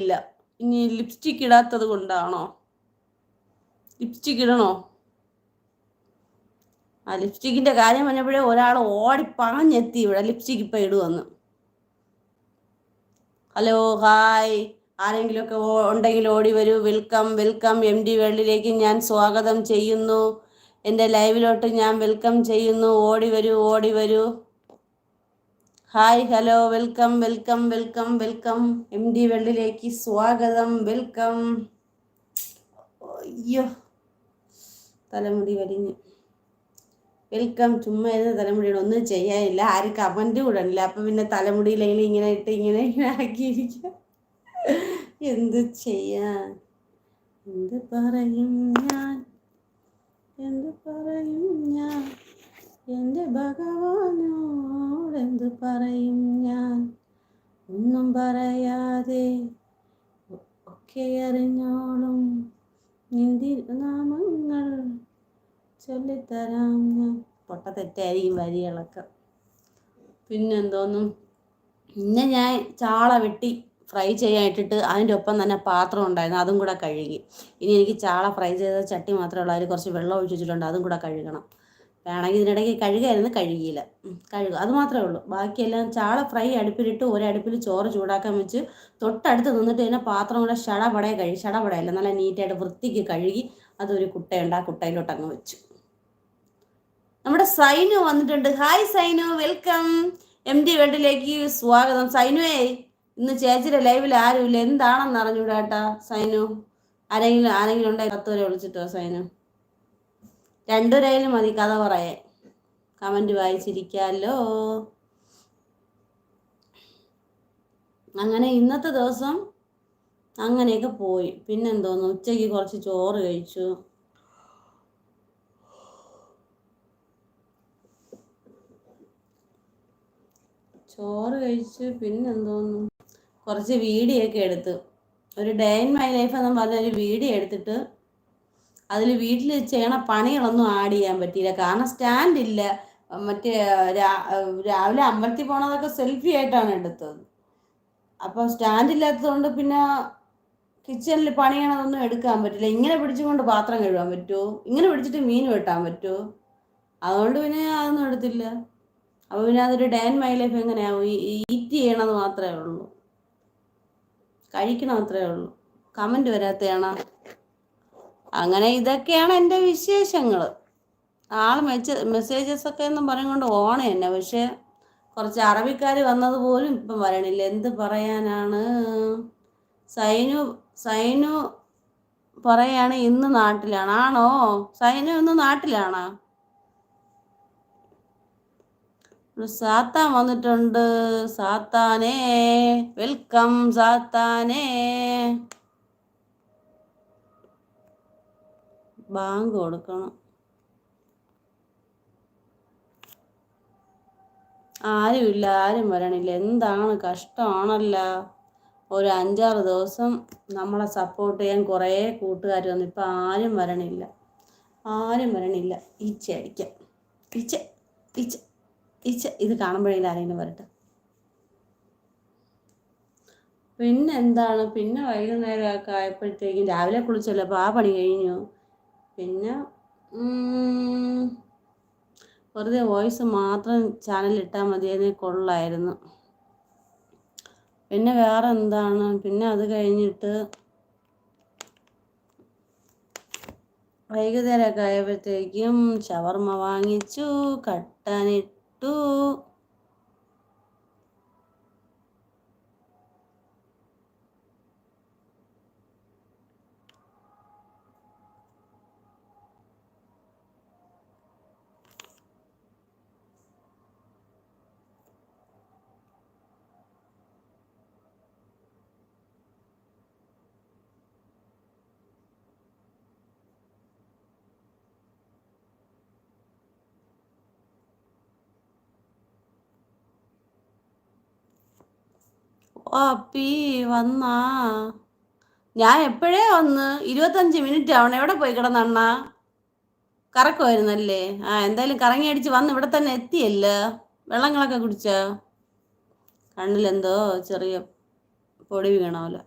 ഇല്ല. ഇനി ലിപ്സ്റ്റിക് ഇടാത്തത് കൊണ്ടാണോ? ലിപ്സ്റ്റിക് ഇടണോ? ആ ലിപ്സ്റ്റിക്കിന്റെ കാര്യം പറഞ്ഞപ്പോഴേ ഒരാൾ ഓടിപ്പാഞ്ഞെത്തി ഇവിടെ ലിപ്സ്റ്റിക് ഇപ്പം ഇടുവന്ന്. Hello, hi. ആരെങ്കിലുമൊക്കെ ഉണ്ടെങ്കിൽ ഓടി വരൂ. Welcome welcome. MD വേൾഡിലേക്ക് ഞാൻ സ്വാഗതം ചെയ്യുന്നു. എൻ്റെ ലൈവിലോട്ട് ഞാൻ വെൽക്കം ചെയ്യുന്നു. ഓടി വരൂ, ഓടി വരൂ. Hi, hello, welcome welcome welcome welcome. MD വേൾഡിലേക്ക് സ്വാഗതം. വെൽക്കം. അയ്യോ, തലമുടി വലിഞ്ഞു. വെൽക്കം. ചുമ്മാ ഇരുന്ന് തലമുടിയുടെ ഒന്നും ചെയ്യാനില്ല. ആരും കമൻറ്റ് കൂടണില്ല. അപ്പം പിന്നെ തലമുടിയിലെങ്കിലും ഇങ്ങനെ ഇട്ട് ഇങ്ങനെ ആക്കിയിരിക്കുക. എന്ത് ചെയ്യാൻ? എന്ത് പറയും ഞാൻ, എന്ത് പറയും ഞാൻ, എൻ്റെ ഭഗവാനോട് എന്ത് പറയും ഞാൻ? ഒന്നും പറയാതെ ഒക്കെ അറിഞ്ഞോളും നിന്റെ നാമങ്ങൾ ചൊല്ലിത്തരാം ഞാൻ. പൊട്ട തെറ്റായിരിക്കും വരികളൊക്കെ. പിന്നെന്തോന്നും. പിന്നെ ഞാൻ ചാള വെട്ടി ഫ്രൈ ചെയ്യാൻ ഇട്ടിട്ട് അതിൻ്റെ ഒപ്പം തന്നെ പാത്രം ഉണ്ടായിരുന്നു, അതും കൂടെ കഴുകി. ഇനി എനിക്ക് ചാള ഫ്രൈ ചെയ്ത ചട്ടി മാത്രമേ ഉള്ളൂ, അതിൽ കുറച്ച് വെള്ളം ഒഴിച്ചിട്ടുണ്ട്, അതും കൂടെ കഴുകണം. വേണമെങ്കിൽ ഇതിനിടയ്ക്ക് കഴുകായിരുന്നു, കഴുകിയില്ല. കഴുകുക, അത് മാത്രമേ ഉള്ളൂ. ബാക്കിയെല്ലാം ചാള ഫ്രൈ അടുപ്പിലിട്ട് ഒരടുപ്പിൽ ചോറ് ചൂടാക്കാൻ വെച്ച് തൊട്ടടുത്ത് നിന്നിട്ട് തന്നെ പാത്രം കൂടെ ഷടപടയല്ല നല്ല നീറ്റായിട്ട് വൃത്തിക്ക് കഴുകി അതൊരു കുട്ടയുണ്ട്, ആ കുട്ടയിലോട്ട് അങ്ങ് വെച്ചു. നമ്മുടെ സൈനു വന്നിട്ടുണ്ട്. Hi Sainu, welcome. MD വേൾഡിലേക്ക് സ്വാഗതം. സൈനുവേ, ഇന്ന് ചേച്ചിയുടെ ലൈവിൽ ആരുമില്ല, എന്താണെന്ന് അറിഞ്ഞൂടാട്ടാ സൈനു. ആരെങ്കിലും ഉണ്ടെങ്കിൽ 10 വരെ വിളിച്ചിട്ടോ സൈനു. 2 വരെയും മതി കഥ പറയാൻ. കമൻറ്റ് വായിച്ചിരിക്കാമല്ലോ. അങ്ങനെ ഇന്നത്തെ ദിവസം അങ്ങനെയൊക്കെ പോയി. പിന്നെന്തോന്നു, ഉച്ചയ്ക്ക് കുറച്ച് ചോറ് കഴിച്ചു. പിന്നെന്തോന്നു, കുറച്ച് വീഡിയോ ഒക്കെ എടുത്ത് ഒരു ഡേ ഇൻ മൈ ലൈഫ് എന്നും പറഞ്ഞൊരു വീഡിയോ എടുത്തിട്ട് അതിൽ വീട്ടിൽ ചെയ്യണ പണികളൊന്നും ആഡ് ചെയ്യാൻ പറ്റിയില്ല. കാരണം സ്റ്റാൻഡില്ല. മറ്റേ രാവിലെ അമ്പലത്തിൽ പോണതൊക്കെ സെൽഫി ആയിട്ടാണ് എടുത്തത്. അപ്പോൾ സ്റ്റാൻഡ് ഇല്ലാത്തതുകൊണ്ട് പിന്നെ കിച്ചണിൽ പണിയണതൊന്നും എടുക്കാൻ പറ്റില്ല. ഇങ്ങനെ പിടിച്ചുകൊണ്ട് പാത്രം കഴുകാൻ പറ്റുമോ? ഇങ്ങനെ പിടിച്ചിട്ട് മീൻ വെട്ടാൻ പറ്റുമോ? അതുകൊണ്ട് പിന്നെ അതൊന്നും എടുത്തില്ല. അപ്പോൾ പിന്നെ അതൊരു ഡേ ഇൻ മൈ ലൈഫ് എങ്ങനെയാവും? ഈറ്റ് ചെയ്യണത് മാത്രമേ ഉള്ളൂ, കഴിക്കണം അത്രേ ഉള്ളൂ. കമൻറ്റ് വരാത്തതാണ്. അങ്ങനെ ഇതൊക്കെയാണ് എൻ്റെ വിശേഷങ്ങൾ. മെസ്സേജസ് ഒക്കെ എന്നും പറഞ്ഞുകൊണ്ട് ഓണം തന്നെ. പക്ഷേ കുറച്ച് അറബിക്കാർ വന്നതുപോലും ഇപ്പം വരണില്ല. എന്ത് പറയാനാണ്? സൈനു പറയാണ് ഇന്ന് നാട്ടിലാണ്. ആണോ സൈനു? ഇന്ന് നാട്ടിലാണോ? സാത്താൻ വന്നിട്ടുണ്ട്. സാത്താനേ, വെൽക്കം സാത്താനേ. ബാങ്ക് കൊടുക്കണം. ആരുമില്ല, ആരും വരണില്ല. എന്താണ് കഷ്ടമാണല്ലോ. ഒരു 5-6 ദിവസം നമ്മളെ സപ്പോർട്ട് ചെയ്യാൻ കുറേ കൂട്ടുകാർ വന്നു. ഇപ്പം ആരും വരണില്ല. ഈച്ച അടിക്കാം. ഈച്ച ഇത് കാണുമ്പോഴേലും ആരെങ്കിലും വരട്ടെ. പിന്നെ എന്താണ്? പിന്നെ വൈകുന്നേരമൊക്കെ ആയപ്പോഴത്തേക്കും രാവിലെ കുളിച്ചല്ലോ, അപ്പോൾ ആ പണി കഴിഞ്ഞു. പിന്നെ വെറുതെ വോയിസ് മാത്രം ചാനലിട്ടാൽ മതിയെന്നേ കൊള്ളായിരുന്നു. പിന്നെ വേറെ എന്താണ്? പിന്നെ അത് കഴിഞ്ഞിട്ട് വൈകുന്നേരമൊക്കെ ആയപ്പോഴത്തേക്കും ഷവർമ വാങ്ങിച്ചു, കട്ടനിട്ടു. അപ്പി വന്നാ? ഞാൻ എപ്പോഴേ വന്ന് 25 മിനിറ്റ് ആവണം. എവിടെ പോയി കിടന്നണ്ണ? കറക്കുമായിരുന്നല്ലേ? എന്തായാലും കറങ്ങി അടിച്ച് വന്ന് ഇവിടെ തന്നെ എത്തിയല്ലോ. വെള്ളങ്ങളൊക്കെ കുടിച്ച? കണ്ണിലെന്തോ ചെറിയ പൊടി വീണ പോലെ.